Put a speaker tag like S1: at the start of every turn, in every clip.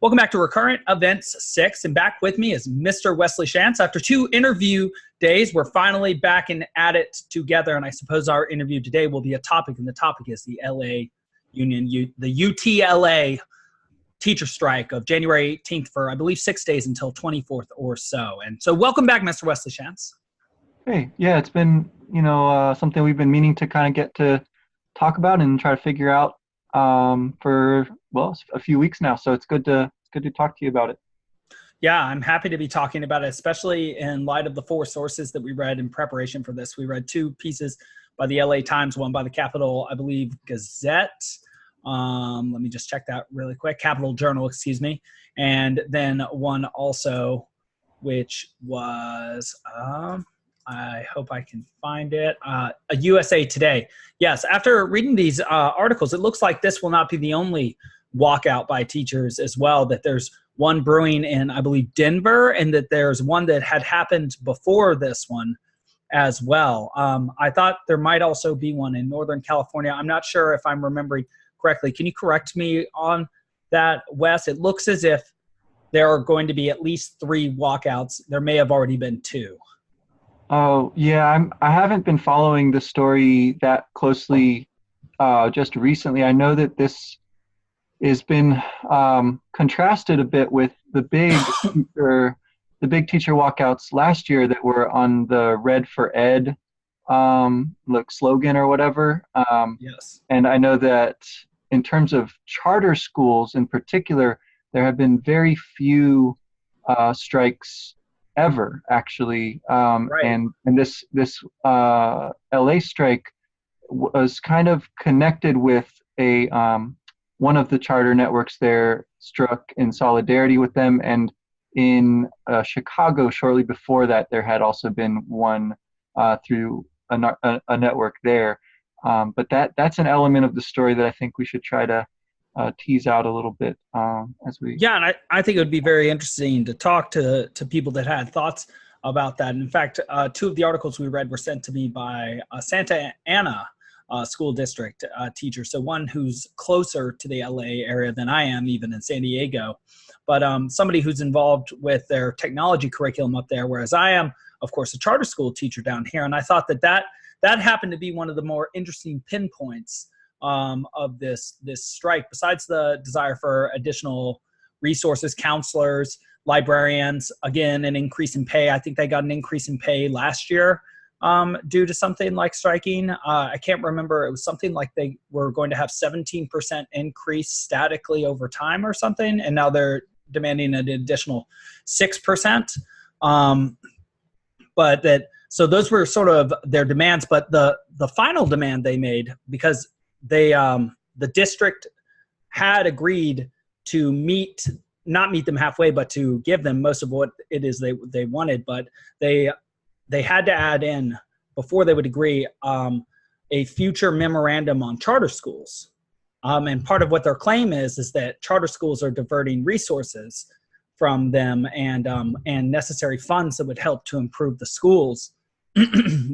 S1: Welcome back to Recurrent Events 6, and back with me is Mr. Wesley Schantz. After 2 interview days, we're finally back at it together, and I suppose our interview today will be a topic, and the topic is the LA Union, the UTLA teacher strike of January 18th for, I believe, 6 days until 24th or so. And so welcome back, Mr. Wesley Schantz.
S2: Hey, yeah, it's been, something we've been meaning to kind of get to talk about and try to figure out for a few weeks now. So it's good to talk to you about it.
S1: Yeah, I'm happy to be talking about it, especially in light of the 4 sources that we read in preparation for this. We read 2 pieces by the LA Times, one by the Capital, I believe, Gazette. Let me just check that really quick. Capital Journal, excuse me. And then one also, which was, I hope I can find it, a USA Today. Yes, after reading these articles, it looks like this will not be the only walkout by teachers as well, that there's one brewing in, I believe, Denver, and that there's one that had happened before this one as well. I thought there might also be one in Northern California. I'm not sure if I'm remembering correctly. Can you correct me on that, Wes? It looks as if there are going to be at least 3 walkouts. There may have already been 2.
S2: Oh, yeah, I haven't been following the story that closely just recently. I know that this has been contrasted a bit with the big teacher walkouts last year that were on the Red for Ed slogan or whatever.
S1: Yes.
S2: And I know that in terms of charter schools in particular, there have been very few strikes ever, actually.
S1: Right.
S2: And this LA strike was kind of connected with a one of the charter networks there struck in solidarity with them, and in Chicago shortly before that there had also been one through a network there. But that's an element of the story that I think we should try to tease out a little bit as we.
S1: Yeah, and I think it would be very interesting to talk to people that had thoughts about that. And in fact, 2 of the articles we read were sent to me by Santa Ana school district teacher. So one who's closer to the LA area than I am, even in San Diego, but somebody who's involved with their technology curriculum up there, whereas I am, of course, a charter school teacher down here. And I thought that happened to be one of the more interesting pinpoints of this strike, besides the desire for additional resources, counselors, librarians, again, an increase in pay. I think they got an increase in pay last year due to something like striking. I can't remember. It was something like they were going to have 17% increase statically over time or something, and now they're demanding an additional 6%. So those were sort of their demands, but the final demand they made, because they the district had agreed to not meet them halfway, but to give them most of what it is they wanted, but they had to add in, before they would agree, a future memorandum on charter schools. And part of what their claim is that charter schools are diverting resources from them and necessary funds that would help to improve the schools.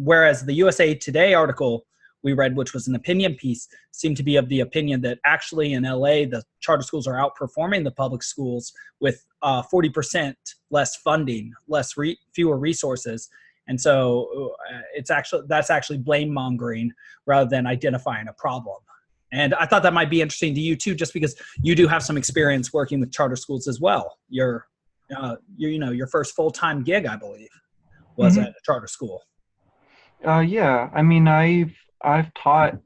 S1: Whereas the USA Today article we read, which was an opinion piece, seemed to be of the opinion that actually in LA, the charter schools are outperforming the public schools with 40% less funding, fewer resources. And so that's actually blame mongering rather than identifying a problem. And I thought that might be interesting to you too, just because you do have some experience working with charter schools as well. Your first full-time gig, I believe, was at a charter school.
S2: Yeah, I mean, I've taught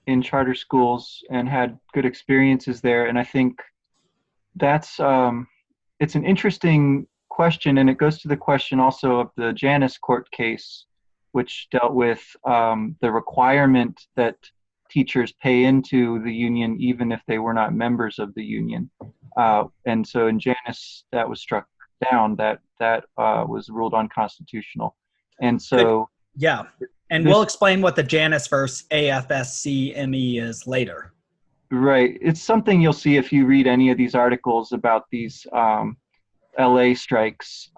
S2: in charter schools and had good experiences there, and I think that's it's an interesting question, and it goes to the question also of the Janus court case, which dealt with the requirement that teachers pay into the union even if they were not members of the union. And so in Janus, that was struck down, that was ruled unconstitutional. And so
S1: yeah, and we'll explain what the Janus versus AFSCME is later.
S2: Right. It's something you'll see if you read any of these articles about these LA strikes,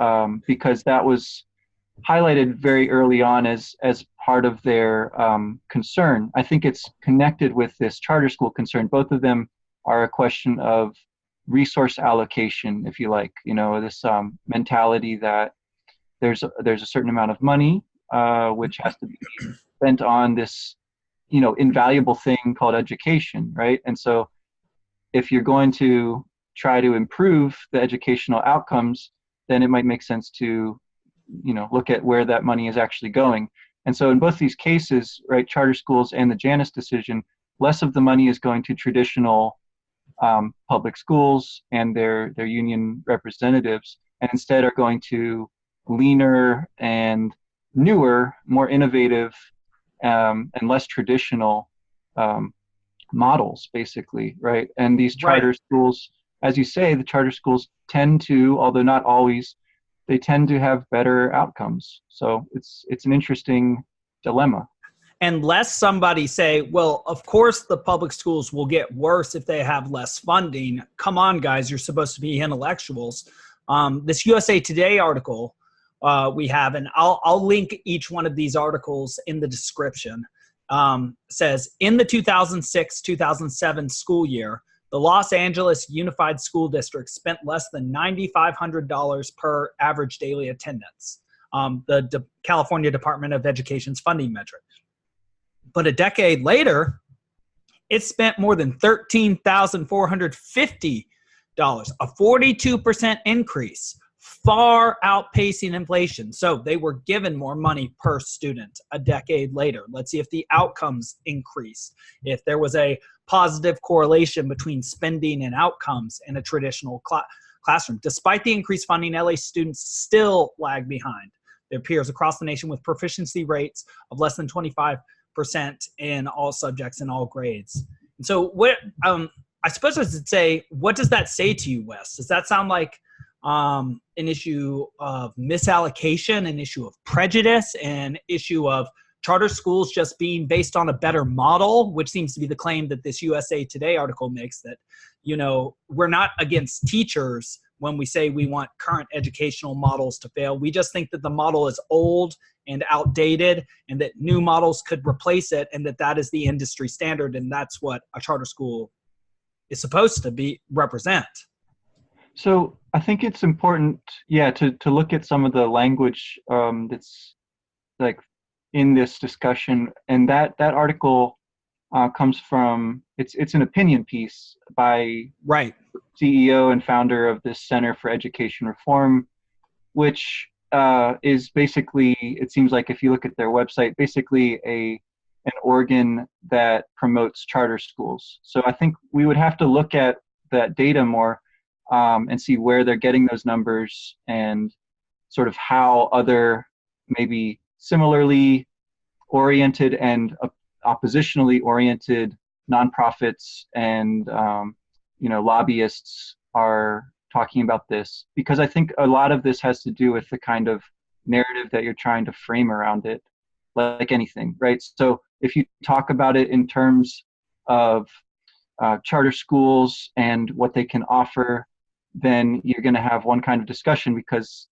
S2: because that was highlighted very early on as part of their concern. I think it's connected with this charter school concern. Both of them are a question of resource allocation, if you like, this mentality that there's a certain amount of money which has to be spent on this, invaluable thing called education, right? And so if you're going to try to improve the educational outcomes, then it might make sense to, look at where that money is actually going. And so in both these cases, right, charter schools and the Janus decision, less of the money is going to traditional public schools and their union representatives, and instead are going to leaner and newer, more innovative, and less traditional models, basically, right? And these charter schools, as you say, the charter schools tend to, although not always, they tend to have better outcomes. So it's an interesting dilemma.
S1: Unless somebody say, well, of course the public schools will get worse if they have less funding. Come on, guys, you're supposed to be intellectuals. This USA Today article we have, and I'll link each one of these articles in the description, says, in the 2006-2007 school year, the Los Angeles Unified School District spent less than $9,500 per average daily attendance, the California Department of Education's funding metric. But a decade later, it spent more than $13,450, a 42% increase, far outpacing inflation. So they were given more money per student a decade later. Let's see if the outcomes increased, if there was a positive correlation between spending and outcomes in a traditional classroom. Despite the increased funding, LA students still lag behind their peers across the nation with proficiency rates of less than 25% in all subjects and all grades. And so what I suppose I should say, what does that say to you, Wes? Does that sound like an issue of misallocation, an issue of prejudice, an issue of charter schools just being based on a better model, which seems to be the claim that this USA Today article makes, that, we're not against teachers when we say we want current educational models to fail. We just think that the model is old and outdated and that new models could replace it, and that is the industry standard, and that's what a charter school is supposed to represent.
S2: So I think it's important, to look at some of the language that's like in this discussion, and that article comes from, it's an opinion piece by CEO and founder of this Center for Education Reform, which is basically, it seems like if you look at their website, basically an organ that promotes charter schools. So I think we would have to look at that data more and see where they're getting those numbers and sort of how other maybe similarly oriented and oppositionally oriented nonprofits and lobbyists are talking about this, because I think a lot of this has to do with the kind of narrative that you're trying to frame around it, like anything, right? So if you talk about it in terms of charter schools and what they can offer, then you're going to have one kind of discussion, because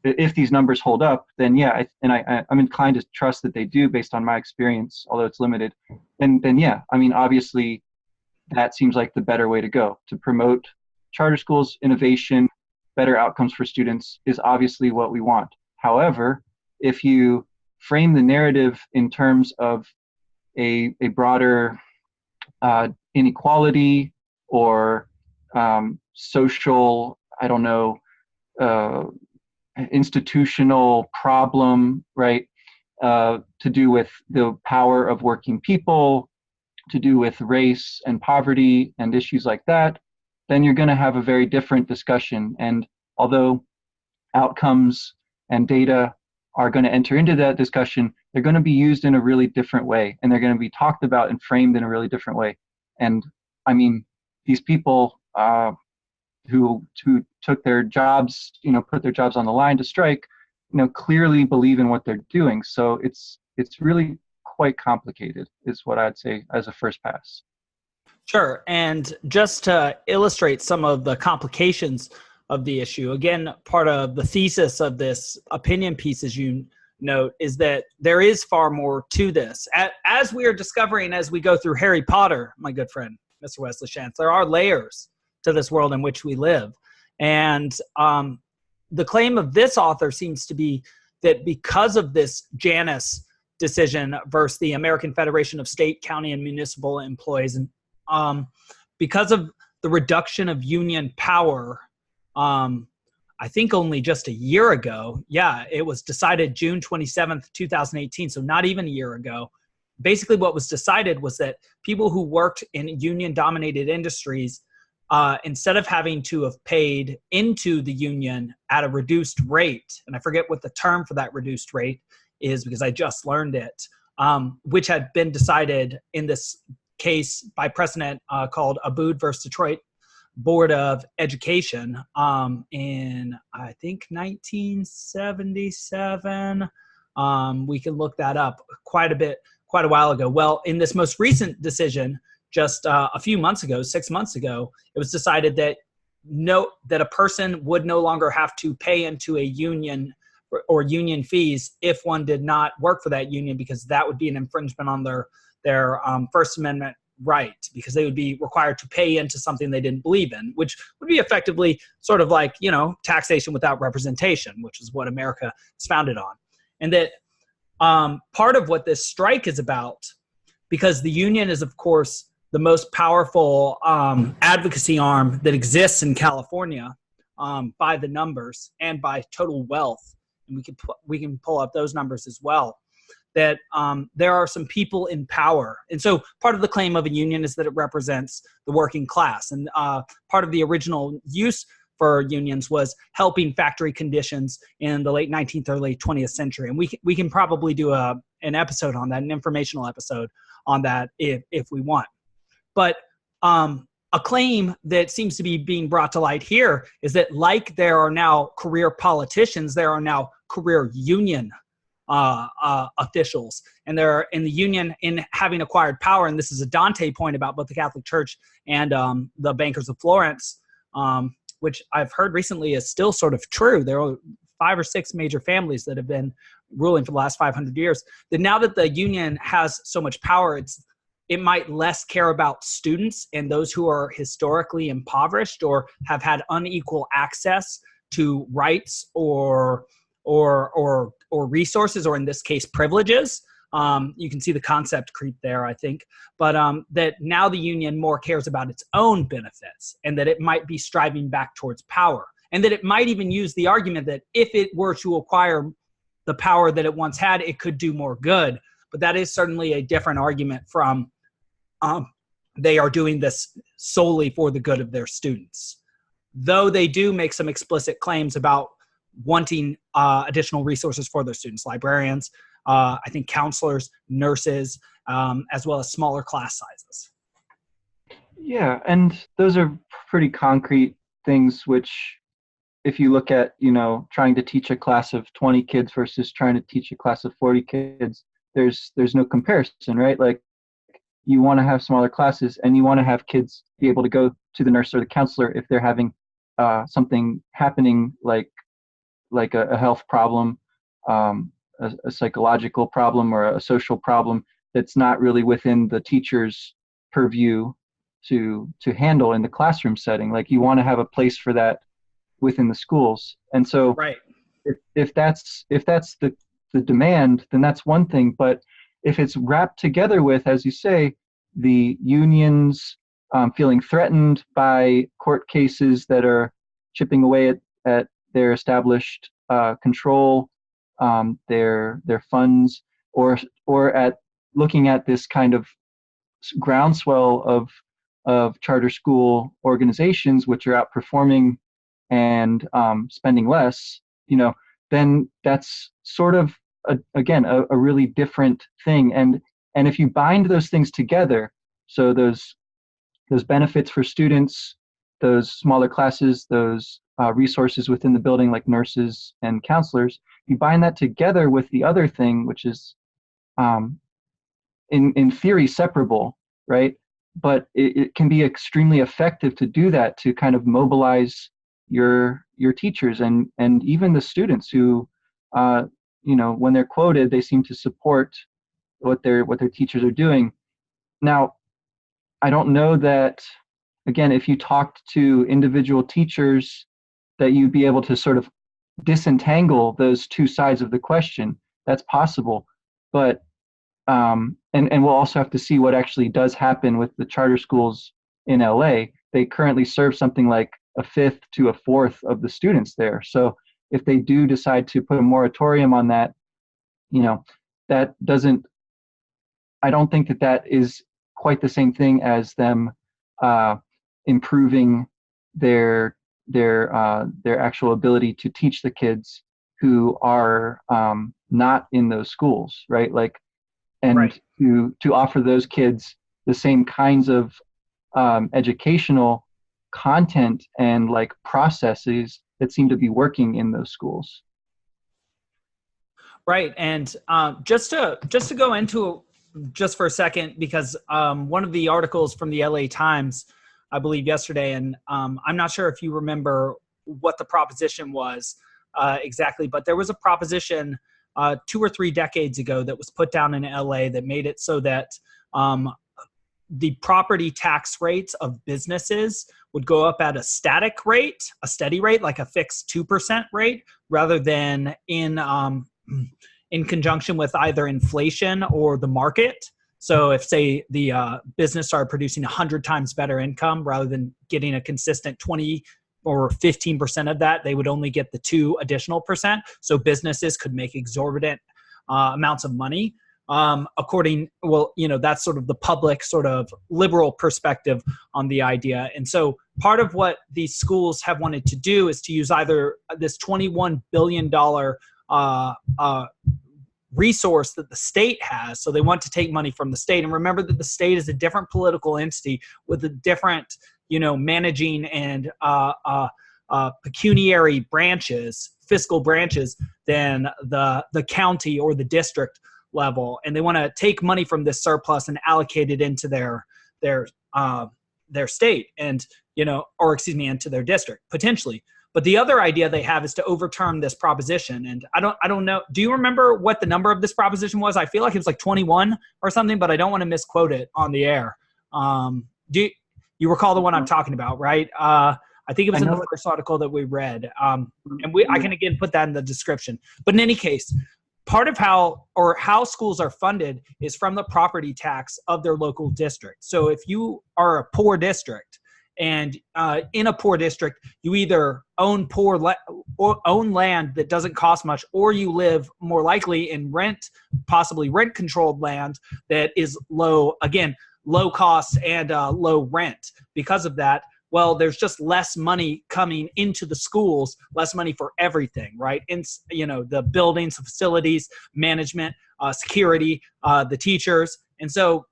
S2: if these numbers hold up, then I'm inclined to trust that they do based on my experience, although it's limited. Then obviously that seems like the better way to go. To promote charter schools, innovation, better outcomes for students is obviously what we want. However, if you frame the narrative in terms of a broader inequality or social, institutional problem, right? To do with the power of working people, to do with race and poverty and issues like that, then you're going to have a very different discussion. And although outcomes and data are going to enter into that discussion, they're going to be used in a really different way, and they're going to be talked about and framed in a really different way. And these people who took their jobs, put their jobs on the line to strike, clearly believe in what they're doing. So it's really quite complicated, is what I'd say as a first pass.
S1: Sure. And just to illustrate some of the complications of the issue, again, part of the thesis of this opinion piece, as you note, is that there is far more to this. As we are discovering as we go through Harry Potter, my good friend, Mr. Wes Schantz, there are layers to this world in which we live. And the claim of this author seems to be that because of this Janus decision versus the American Federation of State, County, and Municipal Employees, and because of the reduction of union power, I think only just a year ago, it was decided June 27th, 2018, so not even a year ago. Basically what was decided was that people who worked in union-dominated industries, instead of having to have paid into the union at a reduced rate, and I forget what the term for that reduced rate is because I just learned it, which had been decided in this case by precedent called Abood versus Detroit Board of Education in, I think, 1977. We can look that up quite a while ago. Well, in this most recent decision, just a few months ago, 6 months ago, it was decided that a person would no longer have to pay into a union or union fees if one did not work for that union, because that would be an infringement on their First Amendment right, because they would be required to pay into something they didn't believe in, which would be effectively sort of like, taxation without representation, which is what America is founded on. And that part of what this strike is about, because the union is, of course, the most powerful advocacy arm that exists in California by the numbers and by total wealth. And we can pull up those numbers as well, that there are some people in power. And so part of the claim of a union is that it represents the working class. And part of the original use for unions was helping factory conditions in the late 19th or late 20th century. And we can probably do an episode on that, an informational episode on that if we want. But a claim that seems to be being brought to light here is that, like there are now career politicians, there are now career union officials, and they're in the union in having acquired power. And this is a Dante point about both the Catholic Church and the bankers of Florence, which I've heard recently is still sort of true. There are 5 or 6 major families that have been ruling for the last 500 years. That now that the union has so much power, it might less care about students and those who are historically impoverished or have had unequal access to rights or resources, or in this case, privileges. You can see the concept creep there, I think. But that now the union more cares about its own benefits, and that it might be striving back towards power. And that it might even use the argument that if it were to acquire the power that it once had, it could do more good. But that is certainly a different argument from they are doing this solely for the good of their students. Though they do make some explicit claims about wanting additional resources for their students, librarians, I think counselors, nurses, as well as smaller class sizes.
S2: Yeah, and those are pretty concrete things, which if you look at, trying to teach a class of 20 kids versus trying to teach a class of 40 kids, there's no comparison, right? Like, you want to have smaller classes, and you want to have kids be able to go to the nurse or the counselor if they're having something happening, like a health problem, a psychological problem, or a social problem that's not really within the teacher's purview to handle in the classroom setting. Like, you want to have a place for that within the schools. And so
S1: right.
S2: if that's the demand, then that's one thing. But if it's wrapped together with, as you say, the unions feeling threatened by court cases that are chipping away at their established control, their funds, or at looking at this kind of groundswell of charter school organizations which are outperforming and spending less, then that's sort of a really different thing. And if you bind those things together, so those benefits for students, those smaller classes, those resources within the building like nurses and counselors, you bind that together with the other thing, which is in theory separable, right? But it can be extremely effective to do that, to kind of mobilize your teachers and even the students who when they're quoted, they seem to support what their teachers are doing. Now, I don't know that again, if you talked to individual teachers, that you'd be able to sort of disentangle those two sides of the question. That's possible. But and we'll also have to see what actually does happen with the charter schools in LA. They currently serve something like a fifth to a fourth of the students there. So if they do decide to put a moratorium on that, that doesn't, I don't think that is quite the same thing as them improving their actual ability to teach the kids who are not in those schools, right? Like, and
S1: Right.
S2: to offer those kids the same kinds of educational content and like processes that seem to be working in those schools.
S1: Right. And just to go into just for a second, because one of the articles from the LA Times, I believe yesterday, and I'm not sure if you remember what the proposition was exactly, but there was a proposition 2 or 3 decades ago that was put down in LA that made it so that the property tax rates of businesses would go up at a static rate, a steady rate, like a fixed 2% rate, rather than in conjunction with either inflation or the market. So if, say, the business started producing 100 times better income, rather than getting a consistent 20 or 15% of that, they would only get the 2 additional percent. So businesses could make exorbitant amounts of money. That's sort of the public sort of liberal perspective on the idea. And so part of what these schools have wanted to do is to use either this $21 billion resource that the state has. So they want to take money from the state. And remember that the state is a different political entity with a different, managing and pecuniary branches, fiscal branches, than the county or the district level. And they want to take money from this surplus and allocate it into their state and, into their district potentially. But the other idea they have is to overturn this proposition. And I don't know. Do you remember what the number of this proposition was? I feel like it was like 21 or something, but I don't want to misquote it on the air. Do you recall the one I'm talking about, right? I think it was in the first article that we read. I can again put that in the description. But in any case, part of how schools are funded is from the property tax of their local district. So if you are a poor district, and in a poor district, you either own own land that doesn't cost much, or you live more likely in possibly rent-controlled land that is low cost and low rent. Because of that, well, there's just less money coming into the schools, less money for everything, right? And the buildings, the facilities, management, security, the teachers, and so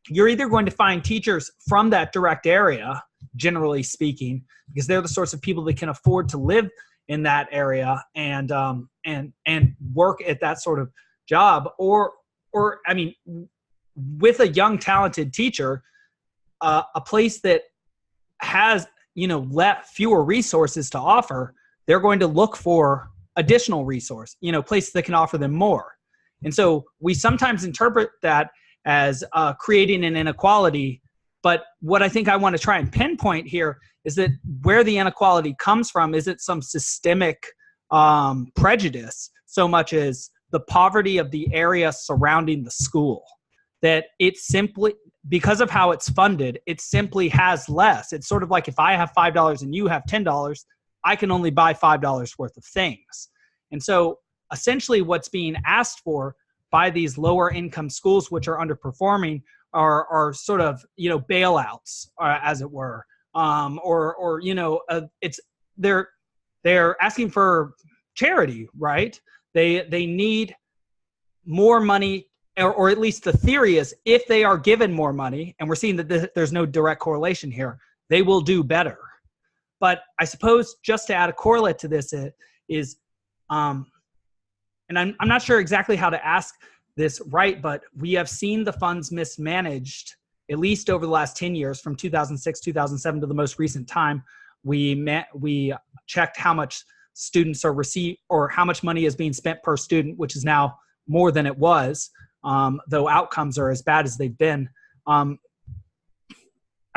S1: you're either going to find teachers from that direct area, generally speaking, because they're the sorts of people that can afford to live in that area and work at that sort of job, or with a young talented teacher, a place that has fewer resources to offer, they're going to look for additional resource, places that can offer them more. And so we sometimes interpret that as creating an inequality. But what I think I want to try and pinpoint here is that where the inequality comes from isn't some systemic prejudice so much as the poverty of the area surrounding the school. That it simply, because of how it's funded, it simply has less. It's sort of like if I have $5 and you have $10, I can only buy $5 worth of things. And so essentially what's being asked for by these lower income schools, which are underperforming, are sort of, bailouts, as it were. They're asking for charity, right? They need more money, or at least the theory is if they are given more money, and we're seeing that there's no direct correlation here, they will do better. But I suppose just to add a correlate to this is, and I'm not sure exactly how to ask this right, but we have seen the funds mismanaged, at least over the last 10 years, from 2006, 2007 to the most recent time. We checked how much students are received, or how much money is being spent per student, which is now more than it was, though outcomes are as bad as they've been. I'm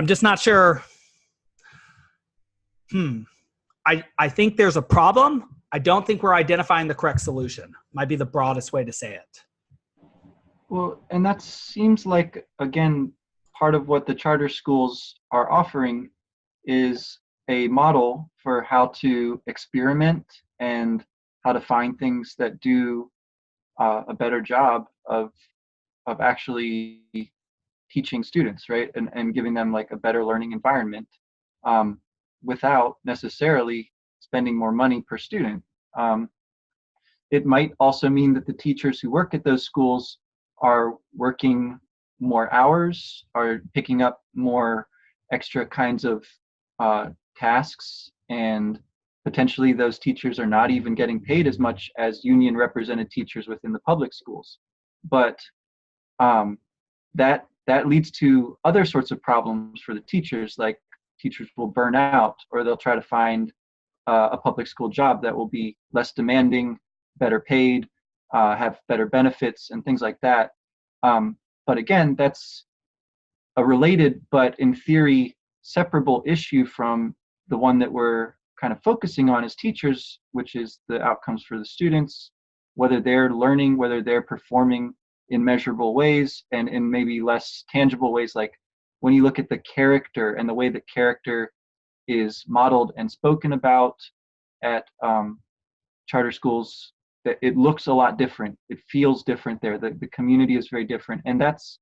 S1: just not sure I think there's a problem. I don't think we're identifying the correct solution. Might be the broadest way to say it.
S2: Well, and that seems like, again, part of what the charter schools are offering is a model for how to experiment and how to find things that do a better job of actually teaching students, right? And giving them like a better learning environment without necessarily spending more money per student. It might also mean that the teachers who work at those schools are working more hours, are picking up more extra kinds of tasks, and potentially those teachers are not even getting paid as much as union represented teachers within the public schools. But that leads to other sorts of problems for the teachers, like teachers will burn out, or they'll try to find a public school job that will be less demanding, better paid, have better benefits and things like that. But again, that's a related, but in theory, separable issue from the one that we're kind of focusing on as teachers, which is the outcomes for the students, whether they're learning, whether they're performing in measurable ways and in maybe less tangible ways. Like when you look at the character and the way that character is modeled and spoken about at charter schools, that it looks a lot different. It feels different there. The community is very different. And that's,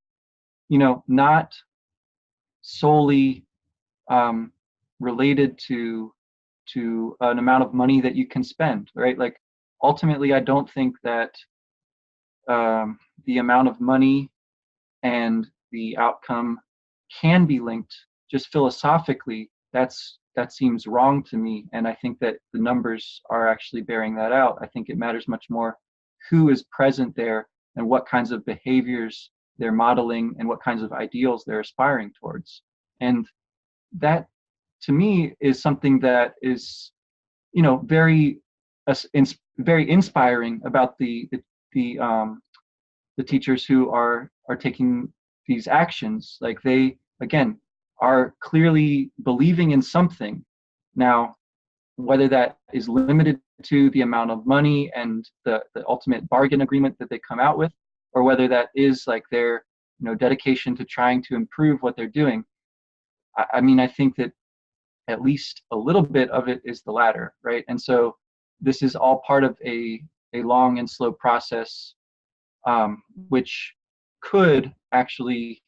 S2: not solely related to an amount of money that you can spend, right? Like ultimately, I don't think that the amount of money and the outcome can be linked. Just philosophically, that seems wrong to me, and I think that the numbers are actually bearing that out. I think it matters much more who is present there and what kinds of behaviors they're modeling and what kinds of ideals they're aspiring towards. And that, to me, is something that is, very inspiring about the teachers who are taking these actions. Like they, again, are clearly believing in something. Now, whether that is limited to the amount of money and the ultimate bargain agreement that they come out with, or whether that is like their dedication to trying to improve what they're doing. I mean, I think that at least a little bit of it is the latter, right? And so this is all part of a long and slow process, which could actually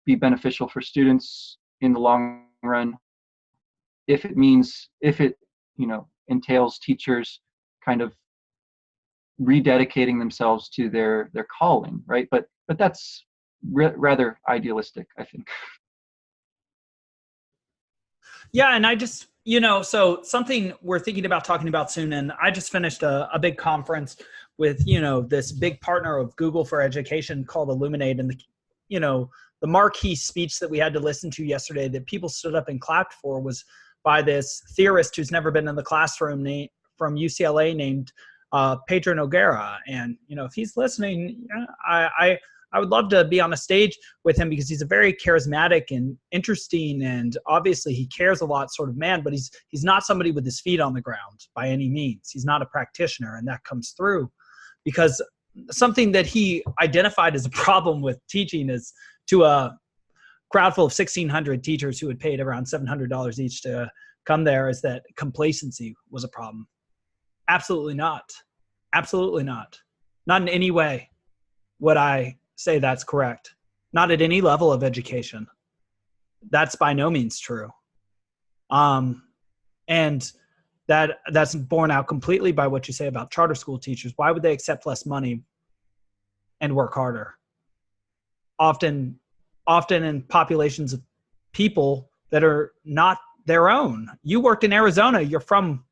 S2: be beneficial for students in the long run if it entails teachers kind of rededicating themselves to their calling, right? But that's rather idealistic, I think.
S1: Yeah, and I just, so something we're thinking about talking about soon, and I just finished a big conference with, this big partner of Google for Education called Illuminate, and the marquee speech that we had to listen to yesterday that people stood up and clapped for was by this theorist who's never been in the classroom from UCLA named Pedro Noguera. And, if he's listening, I would love to be on a stage with him because he's a very charismatic and interesting, and obviously he cares a lot sort of man, but he's not somebody with his feet on the ground by any means. He's not a practitioner, and that comes through because something that he identified as a problem with teaching is to a crowd full of 1,600 teachers who had paid around $700 each to come there, is that complacency was a problem. Absolutely not. Absolutely not. Not in any way would I say that's correct. Not at any level of education. That's by no means true. And that's borne out completely by what you say about charter school teachers. Why would they accept less money and work harder? Often in populations of people that are not their own. You worked in Arizona. You're from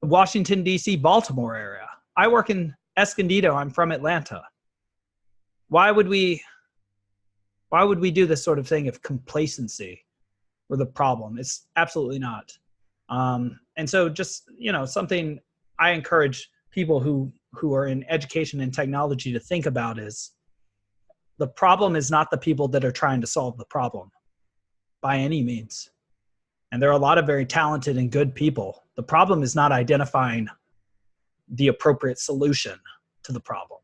S1: Washington, D.C., Baltimore area. I work in Escondido. I'm from Atlanta. Why would we do this sort of thing if complacency were the problem? It's absolutely not. And so just, something I encourage people who are in education and technology to think about is the problem is not the people that are trying to solve the problem by any means. And there are a lot of very talented and good people. The problem is not identifying the appropriate solution to the problem.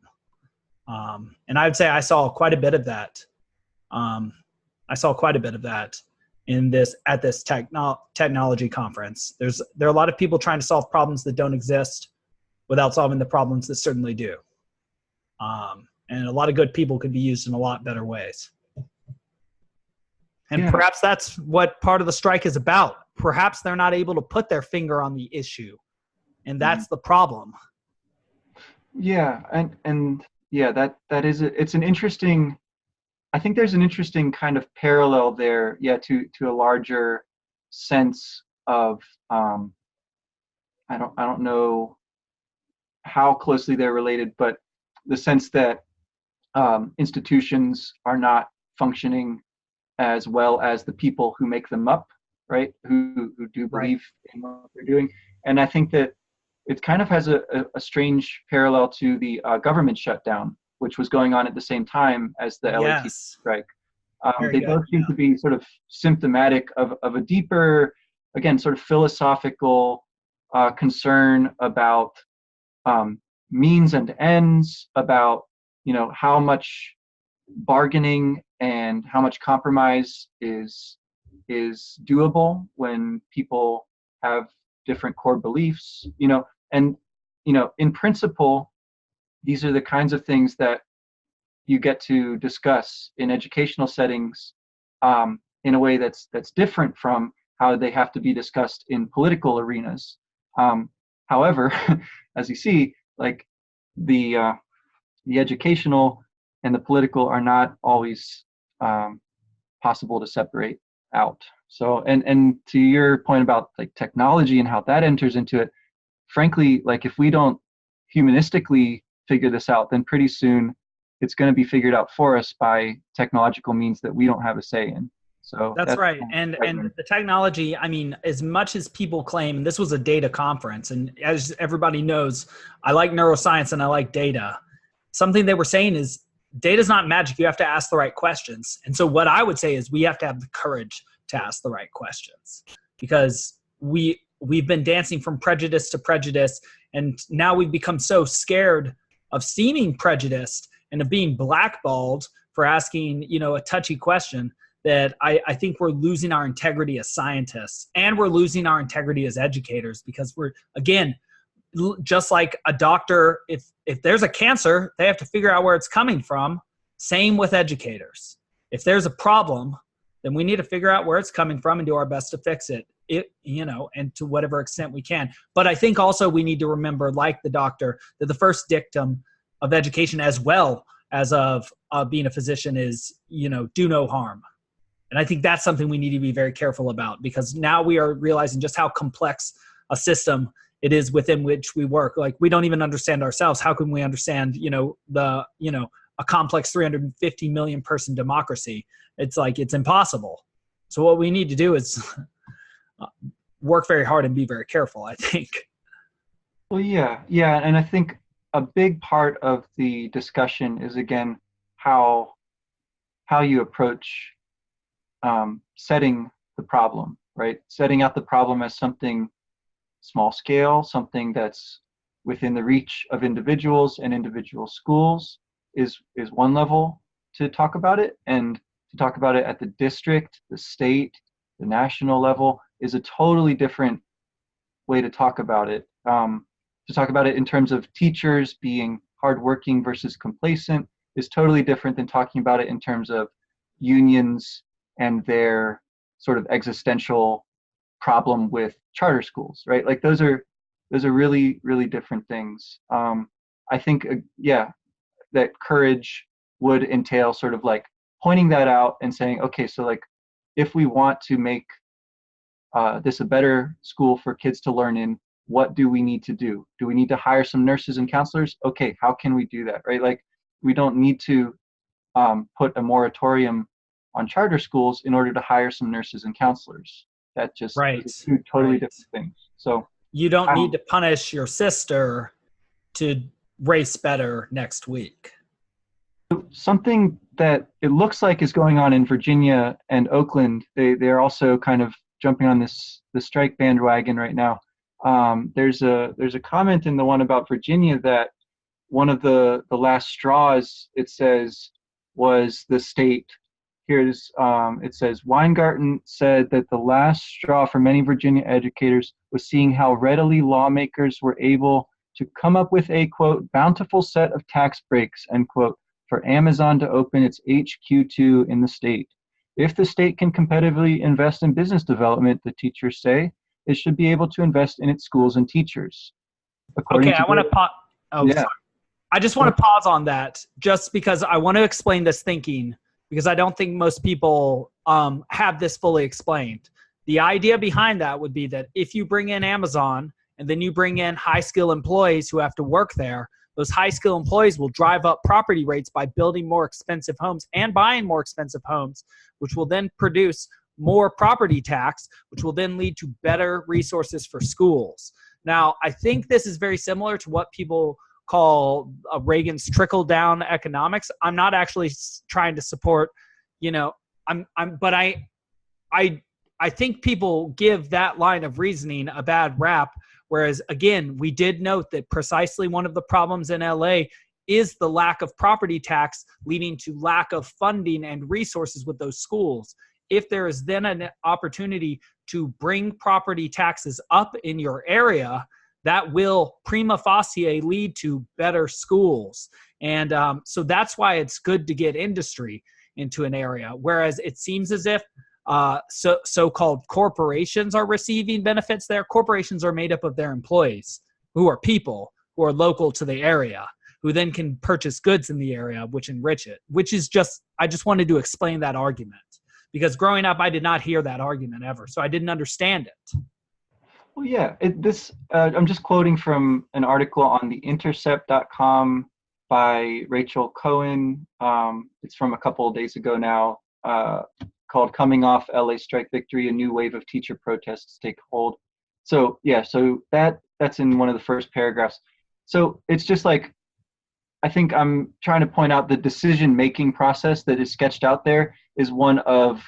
S1: And I would say I saw quite a bit of that. At this technology conference. There are a lot of people trying to solve problems that don't exist without solving the problems that certainly do. And a lot of good people could be used in a lot better ways. And perhaps that's what part of the strike is about. Perhaps they're not able to put their finger on the issue, and that's the problem.
S2: Yeah, and yeah, that is it's an interesting. I think there's an interesting kind of parallel there, to a larger sense of I don't know how closely they're related, but the sense that institutions are not functioning as well as the people who make them up, right? Who do believe in what they're doing. And I think that it kind of has a strange parallel to the government shutdown, which was going on at the same time as the LAT strike. They both seem to be sort of symptomatic of a deeper, again, sort of philosophical concern about means and ends, about how much bargaining and how much compromise is doable when people have different core beliefs, and in principle, these are the kinds of things that you get to discuss in educational settings in a way that's different from how they have to be discussed in political arenas. However, as you see, like the educational and the political are not always possible to separate out. So, and to your point about like technology and how that enters into it, frankly, like if we don't humanistically figure this out, then pretty soon it's going to be figured out for us by technological means that we don't have a say in. So
S1: that's right. And the technology, I mean, as much as people claim, and this was a data conference, and as everybody knows, I like neuroscience and I like data. Something they were saying is data is not magic. You have to ask the right questions. And so what I would say is we have to have the courage to ask the right questions, because we've been dancing from prejudice to prejudice. And now we've become so scared of seeming prejudiced and of being blackballed for asking, a touchy question, that I think we're losing our integrity as scientists, and we're losing our integrity as educators, because we're, again, just like a doctor, if there's a cancer, they have to figure out where it's coming from. Same with educators. If there's a problem, then we need to figure out where it's coming from and do our best to fix it, and to whatever extent we can. But I think also we need to remember, like the doctor, that the first dictum of education, as well as of being a physician, is, do no harm. And I think that's something we need to be very careful about, because now we are realizing just how complex a system it is within which we work. Like, we don't even understand ourselves. How can we understand, a complex 350 million person democracy? It's like, it's impossible. So what we need to do is work very hard and be very careful, I think.
S2: Well, yeah. And I think a big part of the discussion is, again, how you approach setting the problem, right? Setting out the problem as something small scale, something that's within the reach of individuals and individual schools is one level to talk about it. And to talk about it at the district, the state, the national level is a totally different way to talk about it. To talk about it in terms of teachers being hardworking versus complacent is totally different than talking about it in terms of unions and their sort of existential problem with charter schools, right? Like those are really, really different things. I think, that courage would entail sort of like pointing that out and saying, okay, so like if we want to make this a better school for kids to learn in, what do we need to do? Do we need to hire some nurses and counselors? Okay, how can we do that, right? Like, we don't need to put a moratorium on charter schools in order to hire some nurses and counselors. That just is two totally different things. So
S1: you don't need to punish your sister to race better next week.
S2: Something that it looks like is going on in Virginia and Oakland, they're also kind of jumping on the strike bandwagon right now. There's a comment in the one about Virginia that one of the last straws, it says, was the state. It says, Weingarten said that the last straw for many Virginia educators was seeing how readily lawmakers were able to come up with a, quote, bountiful set of tax breaks, end quote, for Amazon to open its HQ2 in the state. If the state can competitively invest in business development, the teachers say, it should be able to invest in its schools and teachers.
S1: Okay, I want to pause. Oh,
S2: yeah.
S1: sorry. I just want to pause on that just because I want to explain this thinking, because I don't think most people have this fully explained. The idea behind that would be that if you bring in Amazon and then you bring in high-skill employees who have to work there, those high-skill employees will drive up property rates by building more expensive homes and buying more expensive homes, which will then produce more property tax, which will then lead to better resources for schools. Now, I think this is very similar to what people call Reagan's trickle-down economics. I'm not actually trying to support, but I think people give that line of reasoning a bad rap. Whereas, again, we did note that precisely one of the problems in LA is the lack of property tax, leading to lack of funding and resources with those schools. If there is then an opportunity to bring property taxes up in your area, that will prima facie lead to better schools. And so that's why it's good to get industry into an area. Whereas it seems as if so-called corporations are receiving benefits there. Corporations are made up of their employees, who are people who are local to the area, who then can purchase goods in the area, which enrich it, I just wanted to explain that argument. Because growing up, I did not hear that argument ever, so I didn't understand it.
S2: Well, yeah, I'm just quoting from an article on theintercept.com by Rachel Cohen. It's from a couple of days ago now, called Coming Off LA Strike Victory, a New Wave of Teacher Protests Take Hold. So, yeah, so that's in one of the first paragraphs. So it's just like, I think I'm trying to point out the decision-making process that is sketched out there is one of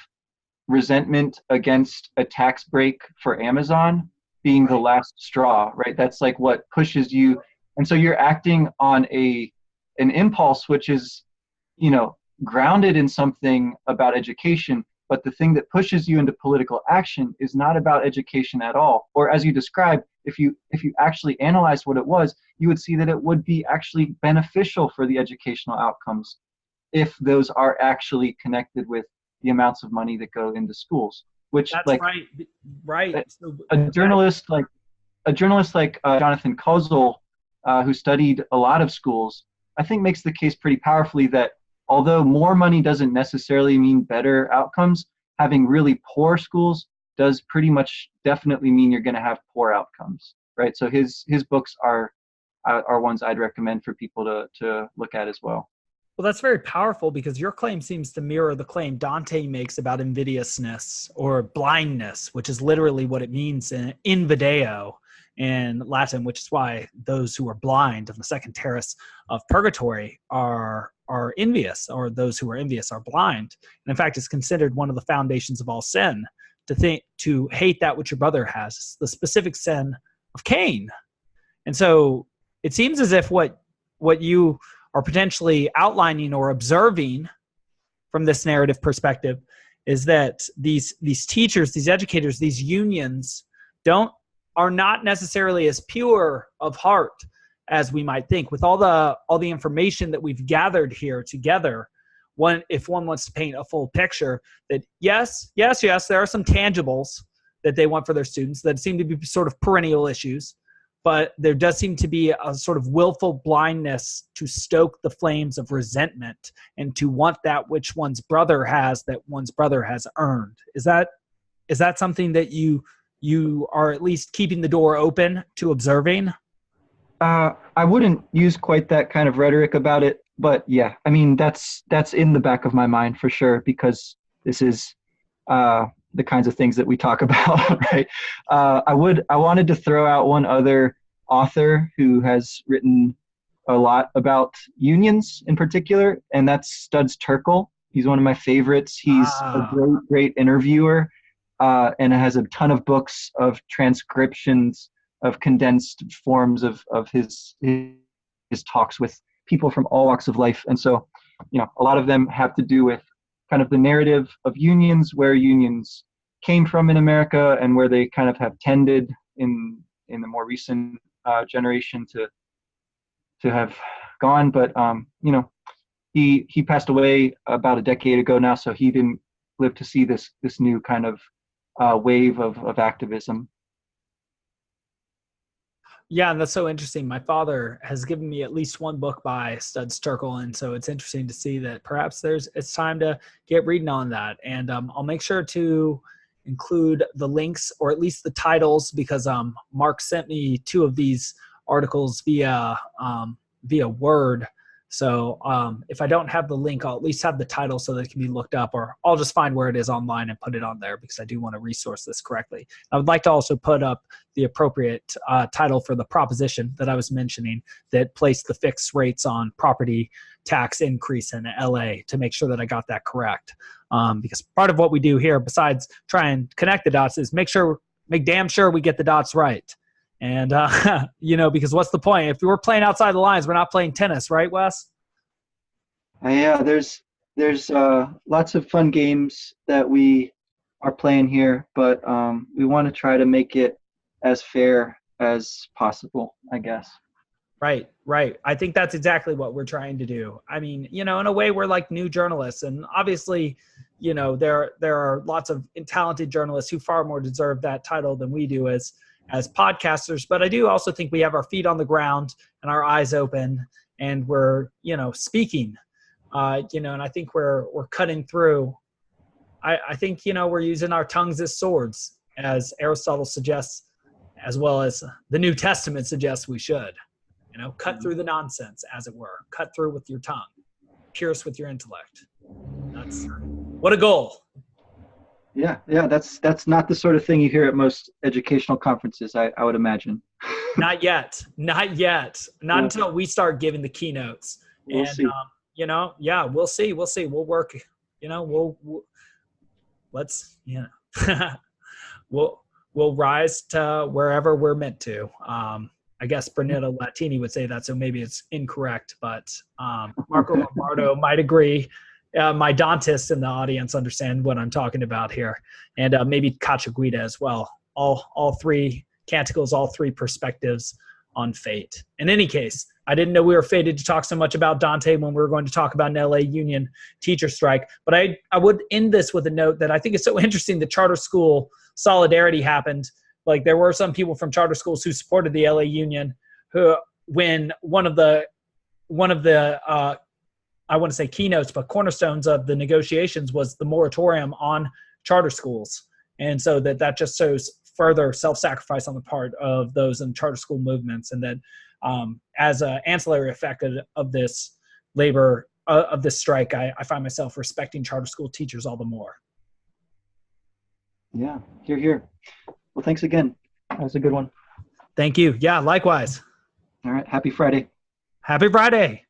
S2: resentment against a tax break for Amazon being the last straw, right? That's like what pushes you. And so you're acting on an impulse, which is, grounded in something about education, but the thing that pushes you into political action is not about education at all. Or as you described, if you actually analyze what it was, you would see that it would be actually beneficial for the educational outcomes if those are actually connected with the amounts of money that go into schools. Which,
S1: that's
S2: like,
S1: right.
S2: A journalist like Jonathan Kozol, who studied a lot of schools, I think makes the case pretty powerfully that although more money doesn't necessarily mean better outcomes, having really poor schools does pretty much definitely mean you're going to have poor outcomes, right? So his books are ones I'd recommend for people to look at as well.
S1: Well, that's very powerful because your claim seems to mirror the claim Dante makes about invidiousness or blindness, which is literally what it means in invideo in Latin, which is why those who are blind of the second terrace of purgatory are envious, or those who are envious are blind. And in fact, it's considered one of the foundations of all sin to hate that which your brother has. It's the specific sin of Cain. And so it seems as if what you are potentially outlining or observing from this narrative perspective is that these teachers, these educators, these unions are not necessarily as pure of heart as we might think. With all the information that we've gathered here together, if one wants to paint a full picture, that yes, there are some tangibles that they want for their students that seem to be sort of perennial issues, but there does seem to be a sort of willful blindness to stoke the flames of resentment and to want that which one's brother has, that one's brother has earned. Is that something that you are at least keeping the door open to observing?
S2: I wouldn't use quite that kind of rhetoric about it, but yeah, I mean, that's in the back of my mind for sure, because this is the kinds of things that we talk about, right? I wanted to throw out one other author who has written a lot about unions in particular, and that's Studs Terkel. He's one of my favorites. He's a great interviewer. and it has a ton of books of transcriptions of condensed forms of his talks with people from all walks of life. And so, a lot of them have to do with kind of the narrative of unions, where unions came from in America and where they kind of have tended in the more recent generation to have gone. But he passed away about a decade ago now, so he didn't live to see this new kind of wave of activism.
S1: Yeah, and that's so interesting. My father has given me at least one book by Studs Terkel, and so it's interesting to see that perhaps it's time to get reading on that. And I'll make sure to include the links, or at least the titles, because Mark sent me 2 of these articles via Word. So if I don't have the link, I'll at least have the title so that it can be looked up, or I'll just find where it is online and put it on there, because I do want to resource this correctly. I would like to also put up the appropriate title for the proposition that I was mentioning that placed the fixed rates on property tax increase in LA, to make sure that I got that correct. Because part of what we do here, besides try and connect the dots, is make damn sure we get the dots right. And, because what's the point? If we're playing outside the lines, we're not playing tennis, right, Wes?
S2: Yeah, there's lots of fun games that we are playing here, but we want to try to make it as fair as possible, I guess.
S1: Right. I think that's exactly what we're trying to do. I mean, in a way, we're like new journalists, and obviously, there are lots of talented journalists who far more deserve that title than we do as podcasters. But I do also think we have our feet on the ground and our eyes open, and we're, speaking, and I think we're cutting through. I think, we're using our tongues as swords, as Aristotle suggests, as well as the New Testament suggests we should, cut through the nonsense, as it were, cut through with your tongue, pierce with your intellect. That's what a goal.
S2: Yeah, that's not the sort of thing you hear at most educational conferences, I would imagine.
S1: Not yet. Not until we start giving the keynotes.
S2: We'll see.
S1: We'll see. We'll work, let's, we'll rise to wherever we're meant to. I guess Brunetto Latini would say that, so maybe it's incorrect, but Marco Lombardo might agree. My Dantists in the audience understand what I'm talking about here, and maybe Cacciaguida as well. All 3 canticles, all 3 perspectives on fate. In any case, I didn't know we were fated to talk so much about Dante when we were going to talk about an LA union teacher strike. But I would end this with a note that I think is so interesting that charter school solidarity happened. Like, there were some people from charter schools who supported the LA union, who, when one of the I want to say keynotes, but cornerstones of the negotiations was the moratorium on charter schools. And so that just shows further self-sacrifice on the part of those in charter school movements. And that as an ancillary effect of this labor, of this strike, I find myself respecting charter school teachers all the more.
S2: Yeah, hear, hear. Well, thanks again. That was a good one.
S1: Thank you. Yeah, likewise.
S2: All right. Happy Friday.
S1: Happy Friday.